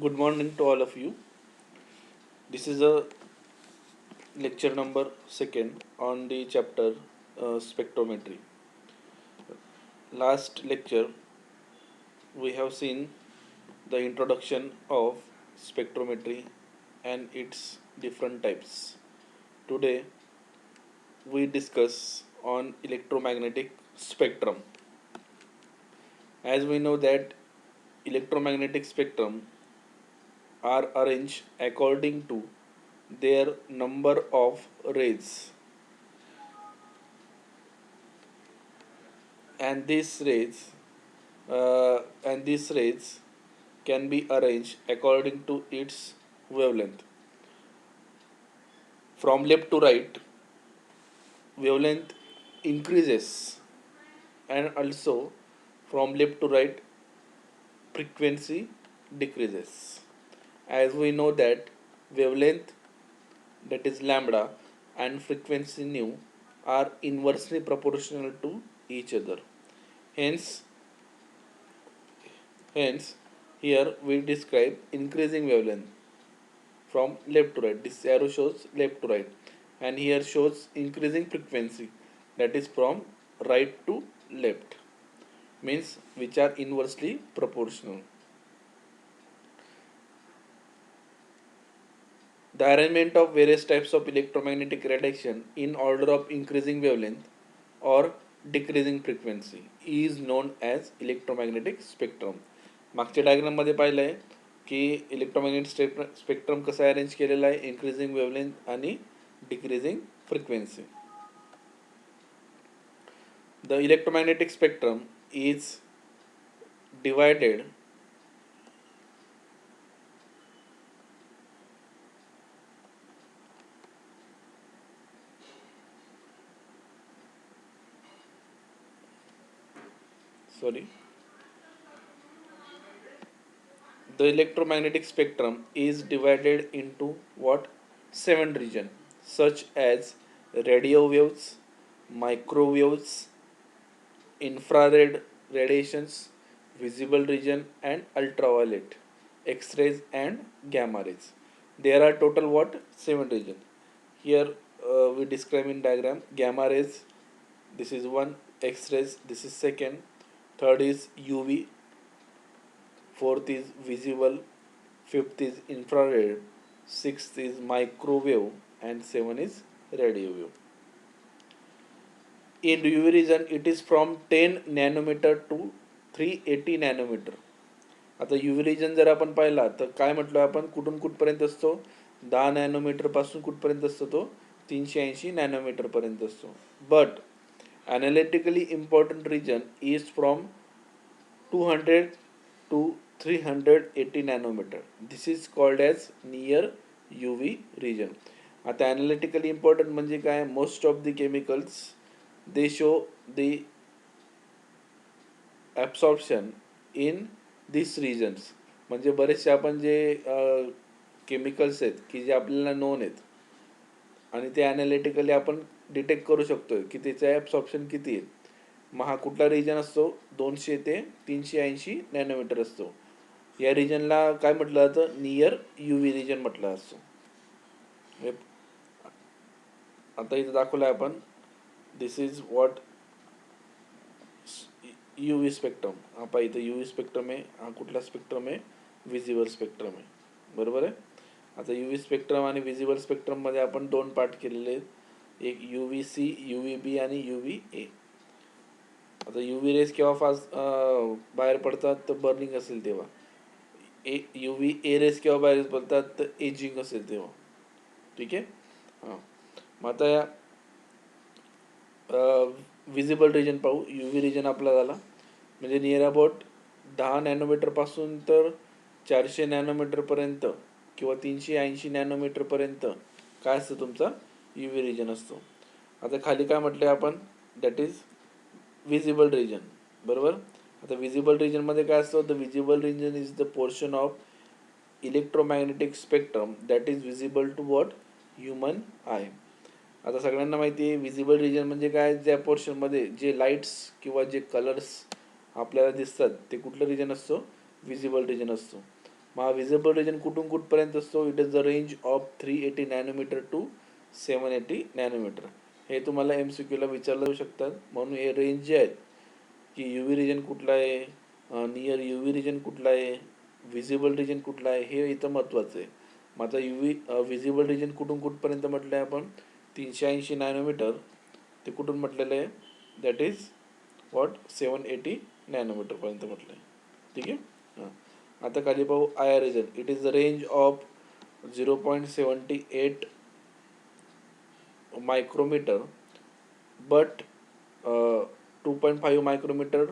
Good morning to all of you. This is a lecture number second on the chapter spectrometry. Last lecture we have seen the introduction of spectrometry and its different types. Today we discuss on electromagnetic spectrum. As we know that electromagnetic spectrum are arranged according to their number of rays, and these rays can be arranged according to its wavelength. From left to right, wavelength increases, and also from left to right, frequency decreases. As we know that wavelength, that is lambda, and frequency nu are inversely proportional to each other. Hence, hence here we describe increasing wavelength from left to right. This arrow shows left to right, and here shows increasing frequency, that is from right to left, means which are inversely proportional. The arrangement of various types of electromagnetic radiation in order of increasing wavelength or decreasing frequency is known as electromagnetic spectrum. मागच्या डायग्राममध्ये पाहिलं आहे की electromagnetic spectrum कसं arrange केलेलं आहे, increasing wavelength आणि decreasing frequency. The electromagnetic spectrum is divided sorry the electromagnetic spectrum is divided into what? 7 regions, such as radio waves, microwaves, infrared radiations, visible region, and ultraviolet, X-rays, and gamma rays. There are total what? 7 regions. Here we describe in diagram. Gamma rays, this is one. X-rays, this is second. Third is UV. Fourth is visible. Fifth is infrared. Sixth is microwave, and 7 is radio wave. In UV region, it is from 10 nanometer to 380 nanometer. आता UV region जर आपण पाहिला तर काय म्हटलं आपण, कुठून कुठपर्यंत असतो? 10 नॅनोमीटर पासून कुठपर्यंत असतो तो? 380 नॅनोमीटर पर्यंत असतो. But analytically important region is from 200 to 380 nanometer. This is called as near UV region. आता analytically important म्हणजे काय? Most of the chemicals they show the absorption in these regions. म्हणजे बरेचसे आपण जे केमिकल्स आहेत की जे आपल्याला नोन आहेत आणि ते ॲनालिटिकली आपण डिटेक्ट करू शकतो की त्याचं ॲब्सॉर्प्शन किती आहे. मग हा कुठला रिजन असतो? 200 ते 380 नॅनोमीटर असतो. या रिजनला काय म्हटलं जातं? नियर UV रिजन म्हटलं असतो. आता इथं दाखवलं आहे आपण, दिस इज व्हॉट UV स्पेक्ट्रम. हा इथं UV स्पेक्ट्रम आहे. हा कुठला स्पेक्ट्रम आहे? विजिबल स्पेक्ट्रम आहे. बरोबर आहे. आता UV स्पेक्ट्रम आणि विजिबल स्पेक्ट्रममध्ये आपण 2 पार्ट केलेले आहेत. एक UVC, UVB आणि UVA. आता UV रेस केव्हा फास्ट बाहेर पडतात? तर बर्निंग असेल तेव्हा. UVA रेस केव्हा बाहेर पडतात? तर एजिंग असेल तेव्हा. ठीक आहे. हां, मग आता या विजिबल रिजन पाहू. UV रिजन आपला झाला म्हणजे नियर अबाउट 10 नॅनोमीटरपासून तर 400 नॅनोमीटरपर्यंत किंवा 380 नॅनोमीटरपर्यंत काय असतं? तुमचा UV रिजन असतो. आता खाली काय म्हटलं आहे आपण? That is visible region. बरोबर. आता विजिबल रिजनमध्ये काय असतं? The visible region is the portion of electromagnetic spectrum that is visible to what? Human eye. आता सगळ्यांना माहिती आहे विजिबल रिजन म्हणजे काय? ज्या पोर्शनमध्ये जे लाईट्स किंवा जे कलर्स आपल्याला दिसतात ते कुठलं रिजन असतो? विजिबल रिजन असतो. मग विजिबल रिजन कुठून कुठपर्यंत असतो? It is the range of 380 nanometre to 780 nanometre. हे तुम्हाला MCQला विचारलं जाऊ शकतात. म्हणून हे रेंज जे आहेत की UV रिजन कुठला आहे, नियर UV रिजन कुठला आहे, व्हिजिबल रिजन कुठला आहे, हे इथं महत्त्वाचं आहे. मग आता व्हिजिबल रिजन कुठून कुठपर्यंत म्हटलं आहे आपण? 380 नॅनोमीटर ते कुठून म्हटलेलं आहे? दॅट इज वॉट 780 नॅनोमीटरपर्यंत म्हटलं आहे. ठीक आहे. हां, आता खाली पाहू IR region. It is the range of 0.78 micrometre but 2.5 micrometer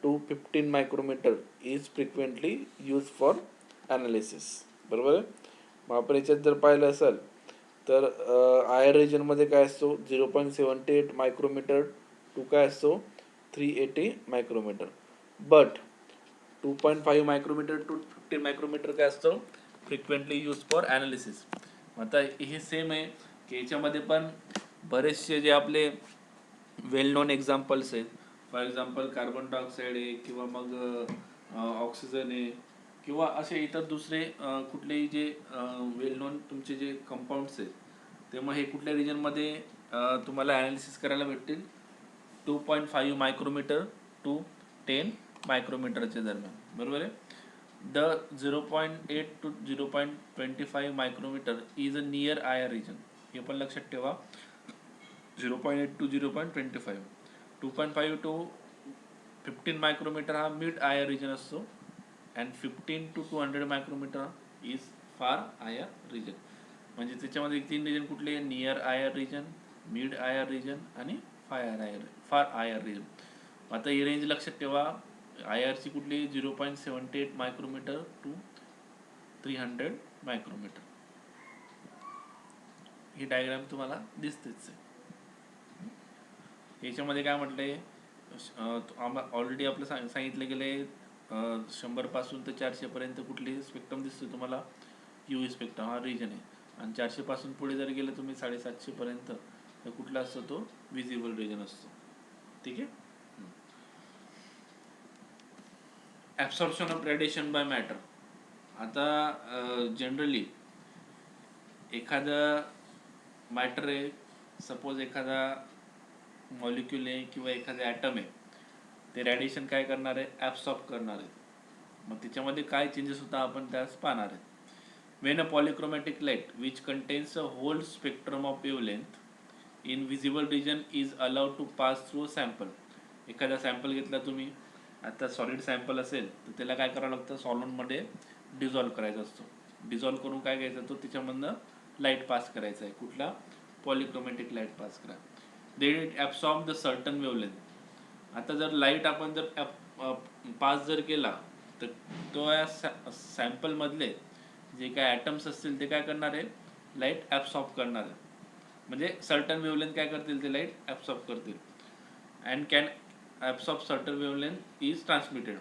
to 15 micrometer is frequently used for analysis. बरोबर आहे. मग आपण याच्यात जर पाहिलं असेल तर IR रिजनमध्ये काय असतो? 0.78 मायक्रोमीटर टू काय असतो? 380 micrometre. But 2.5 micrometre to 15 micrometre काय असतो? Frequently use for analysis. आता हे सेम आहे की याच्यामध्ये पण बरेचसे जे आपले वेल नोन एक्झाम्पल्स आहेत. फॉर एक्झाम्पल कार्बन डायऑक्साईड आहे किंवा मग ऑक्सिजन आहे किंवा असे इतर दुसरे कुठलेही जे वेल नोन तुमचे जे कंपाऊंड्स आहेत ते मग हे कुठल्या रिजनमध्ये तुम्हाला ॲनालिसिस करायला भेटतील? 2.5 मायक्रोमीटर टू 10 मायक्रोमीटरच्या दरम्यान. बरोबर आहे. The 0.8 to 0.25 micrometre is a near IR region. हे पण लक्षात ठेवा. 0.8 टू 0.25. 2.5 टू 15 मायक्रोमीटर हा मिड IR रिजन असतो and 15 to 200 micrometre is far IR region. म्हणजे त्याच्यामध्ये 3 रिजन कुठले? Near IR region, mid IR region आणि फार IR रिजन. आता ही रेंज लक्षात ठेवा. IRची कुठली? 0.78 मायक्रोमीटर टू 300 मायक्रोमीटर. ही डायग्राम तुम्हाला दिसतेच आहे. याच्यामध्ये काय म्हटलंय? ऑलरेडी आपलं सांगितलं गेलंय 100 पासून तर 400 पर्यंत कुठली स्पेक्ट्रम दिसतो तुम्हाला? UV स्पेक्ट्रम हा रिजन आहे. आणि 400 पासून पुढे जर गेलं तुम्ही 750 पर्यंत तर कुठला असतो तो? विजिबल रिजन असतो. ठीक आहे. Absorption of radiation by matter. आता जनरली एखादा मॅटर आहे, सपोज एखादा मॉलिक्यूल आहे किंवा एखादं ॲटम आहे, ते रेडिएशन काय करणार आहे? ॲब्सॉर्ब करणार आहे. मग त्याच्यामध्ये काय चेंजेस होता आपण त्यास पाहणार आहे. When a polychromatic light which contains a whole spectrum of wavelength in visible region is allowed to pass through sample. एखादा सॅम्पल घेतला तुम्ही, आता सॉलिड सॅम्पल असेल तर त्याला काय करावं लागतं? सॉल्व्हंटमध्ये डिझॉल्व्ह करायचा असतो. डिझॉल्व्ह करून काय घ्यायचं? तो त्याच्यामधनं लाईट पास करायचा आहे. कुठला? पॉलिक्रोमॅटिक लाईट पास करा. Then it absorb the certain wavelength. आता जर लाईट आपण जर पास जर केला तर तो या सॅम्पलमधले जे काय ॲटम्स असतील ते काय करणार आहे? लाईट ॲब्सॉर्ब करणार आहे. म्हणजे सर्टन वेवलेंथ काय करतील? ते लाईट ॲब्सॉर्ब करतील. And can absorb certain wavelength is transmitted.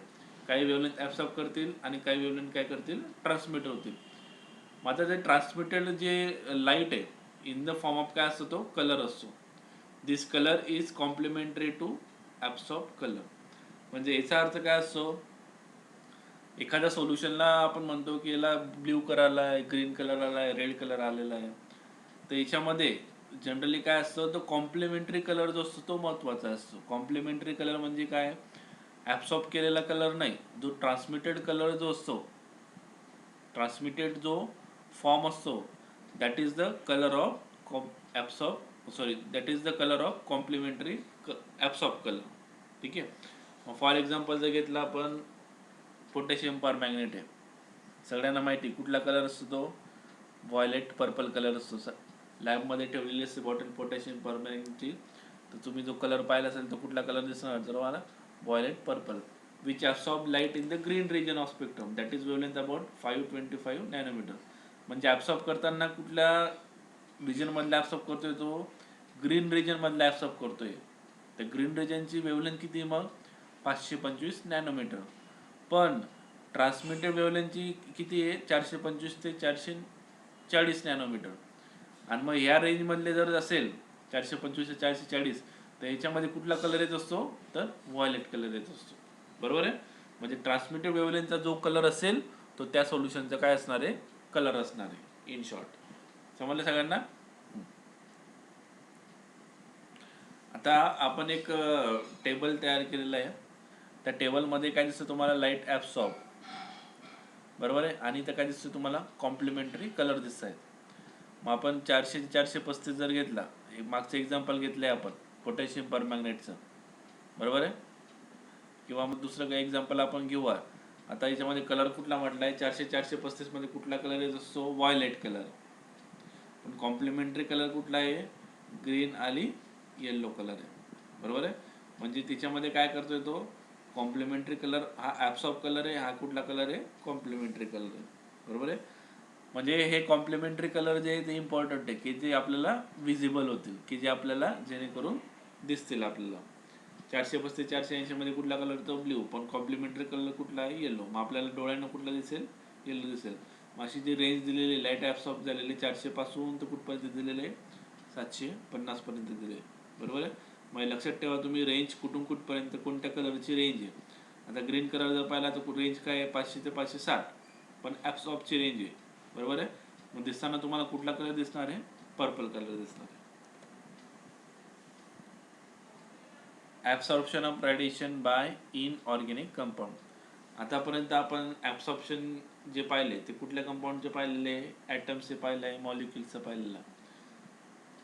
काही वेवलेंथ ॲब्सॉर्ब करतील आणि काही वेवलेंथ काय करतील? ट्रान्समिट होतील. मग आता जे ट्रान्समिटेड जे लाईट आहे इन द फॉर्म ऑफ काय असतो? तो कलर असतो. This colour is complementary to absorb colour. म्हणजे याचा अर्थ काय असतो? एखाद्या सोल्युशनला आपण म्हणतो की याला ब्ल्यू कलर आला आहे, ग्रीन कलर आला आहे, रेड कलर आलेला आहे. तर याच्यामध्ये जनरली काय असतं? तो कॉम्प्लिमेंटरी कलर जो असतो तो महत्त्वाचा असतो. कॉम्प्लिमेंटरी कलर म्हणजे काय? ॲब्सॉर्ब केलेला कलर नाही. जो ट्रान्समिटेड कलर जो असतो, ट्रान्समिटेड जो फॉर्म असतो, that is the colour of that is the colour of complementary absorb colour. ठीक आहे. फॉर एक्झाम्पल जर घेतला आपण पोटॅशियम परमॅंगनेट आहे. सगळ्यांना माहिती कुठला कलर असतो तो? व्हायलेट पर्पल कलर असतो. लॅबमध्ये ठेवलेली असते बॉटल पोटॅशियम परमॅंगनेटची. तर तुम्ही जो कलर पाहिला असेल तो कुठला कलर दिसणार? तर मला violet purple. Which absorb light in the green region of spectrum that is wavelength about 525 nanometre. म्हणजे ॲब्सॉर्ब करताना कुठल्या रिजनमधला ॲब्सॉर्ब करतोय? तो ग्रीन रिजनमधला ॲब्सॉर्ब करतोय. तर ग्रीन रिजनची वेवलेंथ किती? मग 525 नॅनोमीटर. पण ट्रान्समिटेड वेवलेंथची किती आहे? 425 ते 440 नॅनोमीटर. आणि मग ह्या रेंजमधले जर असेल 425 ते 440 तर याच्यामध्ये कुठला कलर येत असतो? तर व्हायलेट कलर येत असतो. बरोबर आहे. म्हणजे ट्रान्समिटेड वेवलेंथचा जो कलर असेल तो त्या सोल्युशनचा काय असणार आहे, कलर असणार आहे. इन शॉर्ट समजलं सगळ्यांना. आता आपण एक टेबल तयार केलेलं आहे. त्या टेबलमध्ये काय दिसतं तुम्हाला, लाईट ॲब्सॉर्ब, बरोबर आहे, आणि त्या काय दिसतं तुम्हाला, कॉम्प्लिमेंटरी कलर दिसत आहेत. मग आपण 400-435 जर घेतला, मागचं एक्झाम्पल घेतलं आहे आपण पोटॅशियम परमॅंगनेटचं, बरोबर आहे, किंवा मग दुसरं काही एक्झाम्पल आपण घेऊया. आता याच्यामध्ये कलर कुठला म्हटला आहे, 400-435 मध्ये कुठला कलर आहे, जसो व्हायलेट कलर. पण कॉम्प्लिमेंटरी कलर कुठला आहे, ग्रीन आणि येल्लो कलर आहे, बरोबर आहे. म्हणजे त्याच्यामध्ये काय करतोय तो, कॉम्प्लिमेंटरी कलर हा ॲब्सॉर्ब कलर आहे, हा कुठला कलर आहे, कॉम्प्लिमेंटरी कलर आहे, बरोबर आहे. म्हणजे हे कॉम्प्लिमेंटरी कलर जे आहे ते इम्पॉर्टंट आहे, की जे आपल्याला विजिबल होतील, की जे आपल्याला जेणेकरून दिसतील आपल्याला. 435-480 मध्ये कुठला कलर तो ब्ल्यू, पण कॉम्प्लिमेंटरी कलर कुठला आहे, येलो. मग आपल्याला डोळ्यानं कुठला दिसेल, येलो दिसेल. मग अशी जी रेंज दिलेली लाईट ॲब्सॉर्ब झालेली 400 पासून तर कुठपर्यंत दिलेलं आहे, 750 पर्यंत दिले, बरोबर आहे. मग लक्षात ठेवा तुम्ही, रेंज कुठून कुठपर्यंत कोणत्या कलरची रेंज आहे. आता ग्रीन कलर जर पाहिला तर रेंज काय आहे, 500 ते 560, पण ॲब्सॉर्बची रेंज आहे, बरोबर आहे. मग दिसताना तुम्हाला कुठला कलर दिसणार आहे, पर्पल कलर दिसणार आहे. Absorption of radiation by inorganic compound. आतापर्यंत आपण ॲब्सॉर्प्शन जे पाहिले ते कुठल्या कंपाऊंडचे पाहिलेले, ॲटम्सचे पाहिलं आहे, मॉलिक्युल्सचं पाहिलेलं आहे,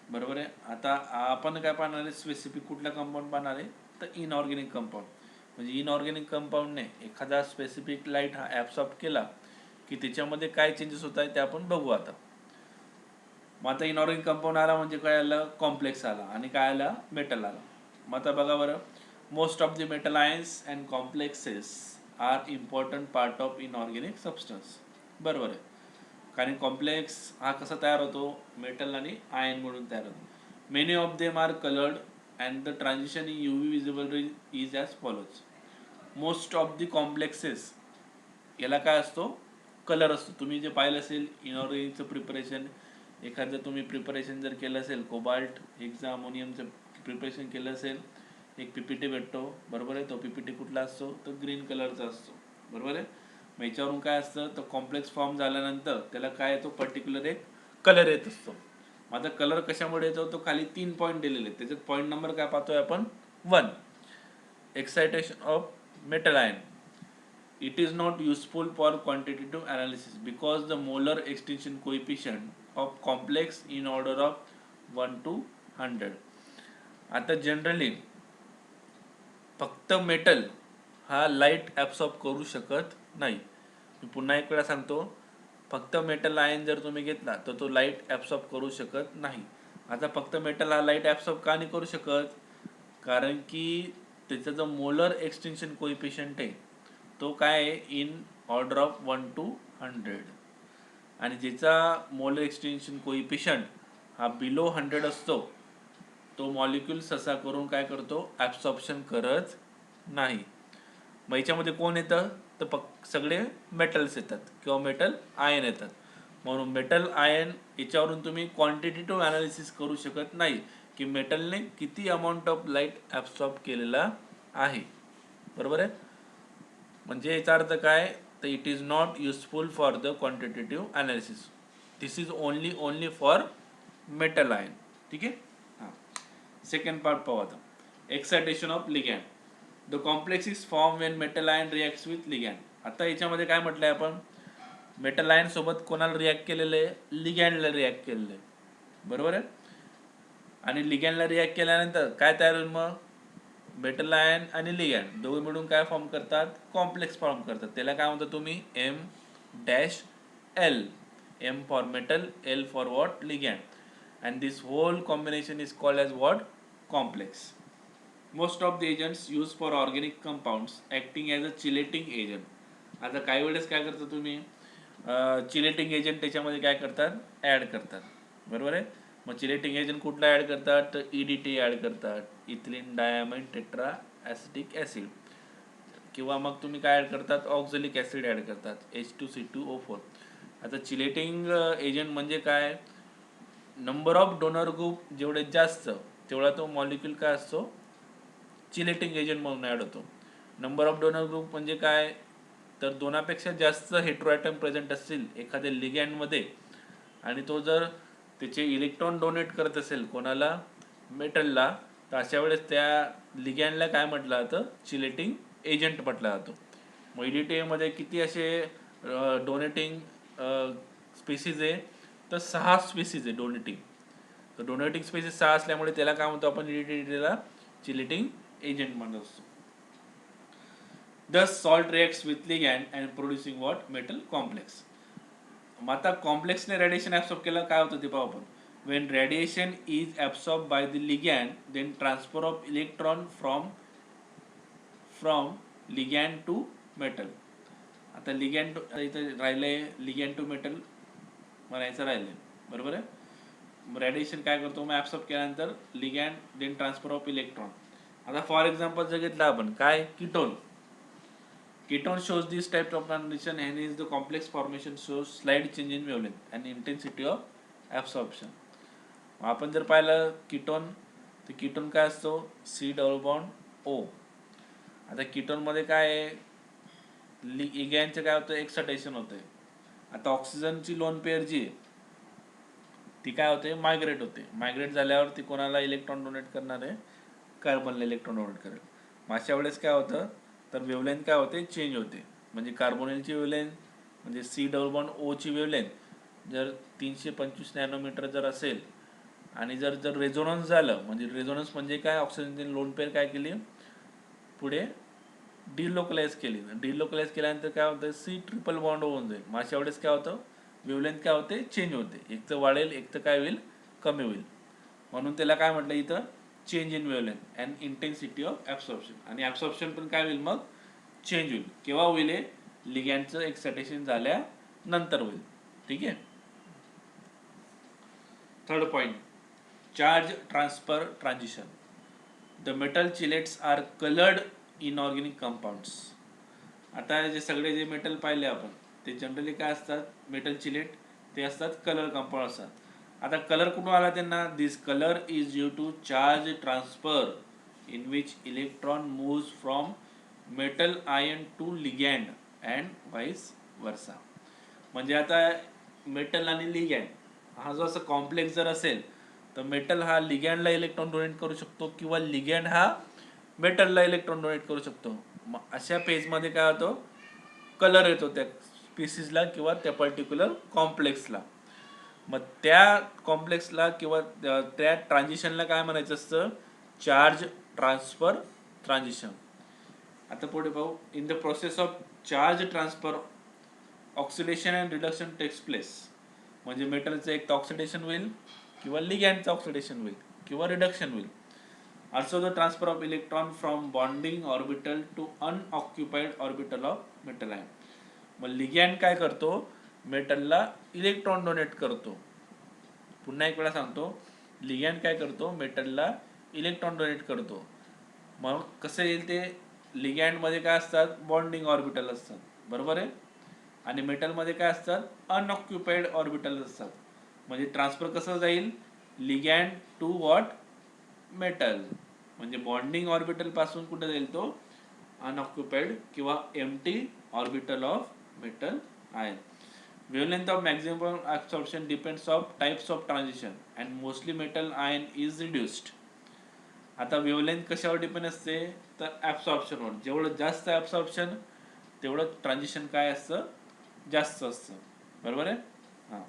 बरोबर आहे. आता आपण काय पाहणार आहे, स्पेसिफिक कुठला कंपाऊंड पाहणार आहे, तर इनऑर्गॅनिक कंपाऊंड. म्हणजे इनऑर्गॅनिक कंपाऊंडने एखादा स्पेसिफिक लाईट हा ॲब्सॉर्ब केला की त्याच्यामध्ये काय चेंजेस होत आहेत ते आपण बघू आता. मग आता इनऑर्गॅनिक कंपाऊंड आला म्हणजे काय आलं, कॉम्प्लेक्स आला, आणि काय आला, मेटल आला. मग आता बघा बरं, most of the metal ions and complexes are important part of inorganic substance, बरोबर आहे. कारण कॉम्प्लेक्स हा कसा तयार होतो, मेटल आणि आयन म्हणून तयार होतो. Many of them are coloured and the transition in UV visible range is as follows. Most of the complexes याला काय असतो, कलर असतो. तुम्ही जे पाहिलं असेल इनऑर्गॅनिकचं प्रिपरेशन, एखादं तुम्ही प्रिपरेशन जर केलं असेल, कोबाल्ट हेक्सा अमोनियमचं प्रिपरेशन केलं असेल, एक PPT भेटतो, बरोबर आहे. तो PPT कुठला असतो, तो ग्रीन कलरचा असतो, बरोबर आहे. मग याच्यावरून काय असतं, तर कॉम्प्लेक्स फॉर्म झाल्यानंतर त्याला काय येतो, पर्टिक्युलर एक कलर येत असतो. मग आता कलर कशामुळे येतो, तो खाली 3 पॉईंट दिलेले आहेत. त्याच्यात पॉईंट नंबर काय पाहतोय आपण, 1, excitation of metal ion. It is not useful for quantitative analysis because the molar extinction coefficient of complex in order of 1 to 100. आता जनरली फक्त मेटल हा लाईट ॲब्सॉर्ब करू शकत नाही. मी पुन्हा एक वेळा सांगतो, फक्त मेटल आयन जर तुम्ही घेतला तर तो लाईट ॲब्सॉर्ब करू शकत नाही. आता फक्त मेटल हा लाईट ॲब्सॉर्ब का नाही करू शकत, कारण की त्याचा जो मोलर एक्सटेन्शन कोइफिशियंट आहे तो काय आहे, इन ऑर्डर ऑफ 1 to 100. आणि ज्याचा मोलर एक्सटेन्शन कोइफिशियंट हा बिलो 100 असतो तो मॉलिक्यूल ससा करून काय करतो, ॲब्सॉर्प्शन करत नाही. मग याच्यामध्ये कोण येतं, तर सगळे मेटल्स येतात किंवा मेटल आयन येतात. म्हणून मेटल आयन याच्यावरून तुम्ही क्वांटिटेटिव्ह ॲनालिसिस करू शकत नाही की मेटलने किती अमाऊंट ऑफ लाईट ॲब्सॉर्ब केलेला आहे, बरोबर आहे. म्हणजे याचा अर्थ काय, तर it is not useful for the quantitative analysis. This is only for metal ion, ठीक आहे. हां, सेकंड पार्ट पाहू आता, excitation of ligand. The complex is form when metal ion reacts with ligand. आता याच्यामध्ये काय म्हटलं आहे आपण, मेटल आयन सोबत कोणाला रिॲक्ट केलेलं आहे, लिगॅन्डला रिॲक्ट केलेलं आहे, बरोबर आहे. आणि लिगॅन्डला रिॲक्ट केल्यानंतर काय तयार होईल, मग मेटल आयन आणि लिगॅन्ड दोघे मिळून काय फॉर्म करतात, कॉम्प्लेक्स फॉर्म करतात. त्याला काय म्हणतात तुम्ही, M-L. M for metal, L for what, ligand. And this whole combination is called as what, complex. Most of the agents use for organic compounds acting as a chelating agent. आता काही वेळेस काय करता तुम्ही, चिलेटिंग एजंट त्याच्यामध्ये काय करतात, add करतात, बरोबर आहे. मग चिलेटिंग एजंट कुठला ॲड करतात, तर EDT ॲड करतात, इथिलीन डायॅमाइन टेट्रा ॲसिटिक ॲसिड. किंवा मग तुम्ही काय ॲड करतात, ऑक्झॅलिक ॲसिड ॲड करतात, H2C2O4. आता चिलेटिंग एजंट म्हणजे काय, नंबर ऑफ डोनर ग्रुप जेवढे जास्त तेवढा तो मॉलिक्यूल काय असतो, चिलेटिंग एजंट म्हणून ॲड होतो. नंबर ऑफ डोनर ग्रुप म्हणजे काय, तर दोनापेक्षा जास्त हेटेरोॲटम प्रेझेंट असतील एखाद्या लिगँडमध्ये आणि तो जर त्याचे इलेक्ट्रॉन डोनेट करत असेल कोणाला, मेटलला, तर अशा वेळेस त्या लिगँडला काय म्हटलं जातं, चिलेटिंग एजंट म्हटलं जातो. मग EDTA किती असे डोनेटिंग स्पेसीज आहे, तर 6 स्पेसीज आहे डोनेटिंग. तर डोनेटिंग स्पेसीज 6 असल्यामुळे त्याला काय म्हणतो आपण, EDTA चिलेटिंग एजंट म्हणत असतो. Thus salt reacts with ligand and producing what, metal complex. मग आता कॉम्प्लेक्सने रेडिएशन ऍब्सॉर्ब केलं काय होतं ते पाहू आपण. When radiation is absorb by the ligand then transfer of electron from ligand to metal. आता लिगॅन्ड टू इथं राहिलंय, लिगॅन्ड टू मेटल म्हणायचं राहिलंय, बरोबर आहे. रेडिएशन काय करतो, मग ऍब्सॉर्ब केल्यानंतर लिगॅन्ड देन ट्रान्सफर ऑफ इलेक्ट्रॉन. आता फॉर एक्झाम्पल जर घेतलं आपण काय, ketone. Ketone shows these types of transition and is the complex formation shows slight change in wavelength and intensity of absorption. आपण जर पाहिलं कीटोन, तर कीटोन काय असतो, C डबल बॉन्ड O. आता कीटोन मध्ये काय आहे, लिगॅन्डचं काय होतं, एक्सायटेशन होतंय. आता ऑक्सिजनची लोन पेअर जी आहे ती काय होते, मायग्रेट होते. मायग्रेट झाल्यावर ती कोणाला इलेक्ट्रॉन डोनेट करणार आहे, कार्बनला इलेक्ट्रॉन डोनेट करेल. अशा वेळेस काय होतं, तर वेवलेंथ काय होते, चेंज होते. म्हणजे कार्बोनिलची वेवलेंथ म्हणजे C डबल बॉन्ड O ची वेवलेंथ जर 325 नॅनोमीटर जर असेल आणि जर जर रेझोनन्स झालं, म्हणजे रेझोनन्स म्हणजे काय, ऑक्सिजनची लोन पेअर काय केली, पुढे डिलोकलाइज केली. डिलोकलाइज केल्यानंतर काय होतं, C ट्रिपल बॉन्ड होऊन जाईल. मग अशा वेळेस काय होतं, वेवलेंथ काय होते, चेंज होते. एक तर वाढेल, एक तर काय होईल, कमी होईल. म्हणून त्याला काय म्हटलं इथं, change in wavelength and intensity of absorption. आणि ऍब्सॉर्प्शन पण काय होईल, मग चेंज होईल. केव्हा होईल, लिगॅन्डचं एक्सायटेशन झाल्यानंतर होईल. ठीक आहे. Third point, charge transfer transition. The metal chelates are coloured inorganic compounds. आता जे सगळे जे मेटल पाहिले आपण ते जनरली काय असतात, मेटल चिलेट ते असतात कलर कंपाऊंड असतात. आता कलर कुठून आला त्यांना, this colour is due to charge transfer in which electron moves from metal ion to ligand and vice versa. म्हणजे आता मेटल आणि लिगॅन्ड हा जो असं कॉम्प्लेक्स जर असेल, तर मेटल हा लिगॅन्डला इलेक्ट्रॉन डोनेट करू शकतो किंवा लिगॅन्ड हा मेटलला इलेक्ट्रॉन डोनेट करू शकतो. मग अशा पेजमध्ये काय होतं, कलर येतो त्या स्पीसीजला किंवा त्या पर्टिक्युलर कॉम्प्लेक्सला. मग त्या कॉम्प्लेक्सला किंवा त्या ट्रान्झिशनला काय म्हणायचं असतं, चार्ज ट्रान्सफर ट्रान्झिशन. आता पुढे पाहू, in the process of charge transfer oxidation and reduction takes place. म्हणजे मेटलचं एक तर ऑक्सिडेशन होईल किंवा लिगॅन्डचं ऑक्सिडेशन होईल किंवा रिडक्शन होईल. Also the transfer of electron from bonding orbital to unoccupied orbital of metal ion. मग लिगॅन्ड काय करतो, मेटलला इलेक्ट्रॉन डोनेट करतो. पुन्हा एक वेळा सांगतो, लिगॅन्ड काय करतो, मेटलला इलेक्ट्रॉन डोनेट करतो. मग कसं येईल ते, लिगॅन्डमध्ये काय असतात, बॉन्डिंग ऑर्बिटल असतात, बरोबर आहे. आणि मेटलमध्ये काय असतात, अनऑक्युपाइड ऑर्बिटल असतात. म्हणजे ट्रान्सफर कसं जाईल, लिगॅन्ड टू व्हॉट, मेटल. म्हणजे बॉन्डिंग ऑर्बिटल पासून कुठे जाईल तो, अनऑक्युपाइड किंवा empty orbital of metal ion. Wavelength of maximum absorption depends of types of transition and mostly metal ion is reduced. आता वेवलेंथ कशावर डिपेंड असते, तर ऍब्सॉर्प्शनवर. जेवढं जास्त ऍब्सॉर्प्शन तेवढं ट्रान्झिशन काय असतं, जास्त असतं, बरोबर आहे. हां,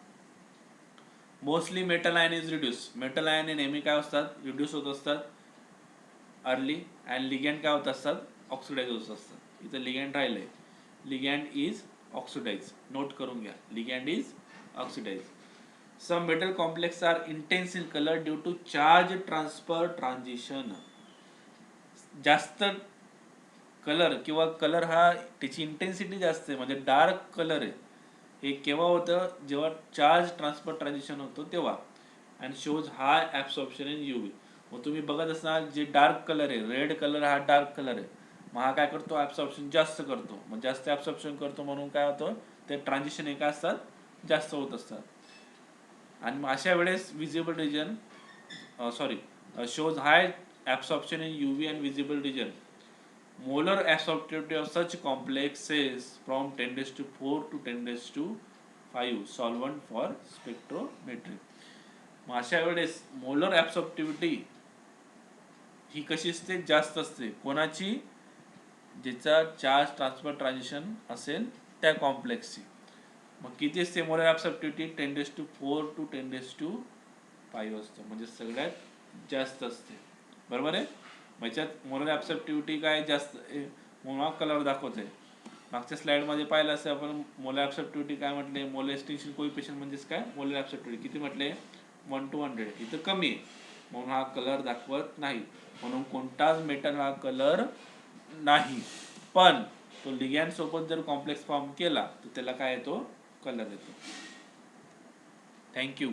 mostly metal ion is reduce. Metal ion नेहमी काय असतात, रिड्यूस होत असतात अर्ली. अँड लिगॅन्ड काय होत असतात, ऑक्सिडाइज होत असतात. इथं लिगॅन्ड राहिलंय, लिगॅन्ड इज ऑक्सिडाइज. नोट करून घ्या, ligand is oxidise. Some metal complex are intense in colour due to charge transfer transition. जास्त कलर किंवा कलर हा त्याची इंटेन्सिटी जास्त आहे, म्हणजे डार्क कलर आहे. हे केव्हा होतं, जेव्हा चार्ज ट्रान्सफर ट्रान्झिशन होतो तेव्हा. And shows high absorption in UV. मग तुम्ही बघत असणार जे डार्क कलर आहे, रेड कलर हा डार्क कलर आहे, मग हा काय करतो, ऍब्सॉर्प्शन जास्त करतो. मग जास्त ऍब्सॉर्प्शन करतो म्हणून काय होतं, ते ट्रान्झिशन हे काय असतात, जास्त होत असतात. आणि मग अशा वेळेस visible region shows high absorption in UV and visible region. molar absorptivity of such complexes from 10 raised to 4 to 10 raised to 5 solvent for spectrometry. मग अशा वेळेस मोलर ॲब्सॉर्प्टिव्हिटी ही कशी असते? जास्त असते. कोणाची? ज्याचा चार्ज ट्रान्सफर ट्रान्झिशन असेल त्या कॉम्प्लेक्सची. मग किती असते molar absorptivity? 10 raise to 4 to 10 raise to 5 असतं, म्हणजे सगळ्यात जास्त असते. बरोबर आहे. ह्याच्यात मोलर ॲब्सॉर्प्टिव्हिटी काय जास्त म्हणून कलर दाखवत आहे. मागच्या स्लाइडमध्ये पाहिलं असं आपण मोलर ॲब्सॉर्प्टिव्हिटी काय म्हटले? मोलर एक्सटिंक्शन कोइफिशियंट म्हणजेच काय? मोलर ॲब्सॉर्प्टिव्हिटी किती म्हटले? 1 to 100. इथं कमी आहे म्हणून हा कलर दाखवत नाही. म्हणून कोणताच मेटल हा कलर नाही. पण तो लिगॅन्ड सोबत जर कॉम्प्लेक्स फॉर्म केला तर त्याला काय येतो? कलर येतो. थँक्यू.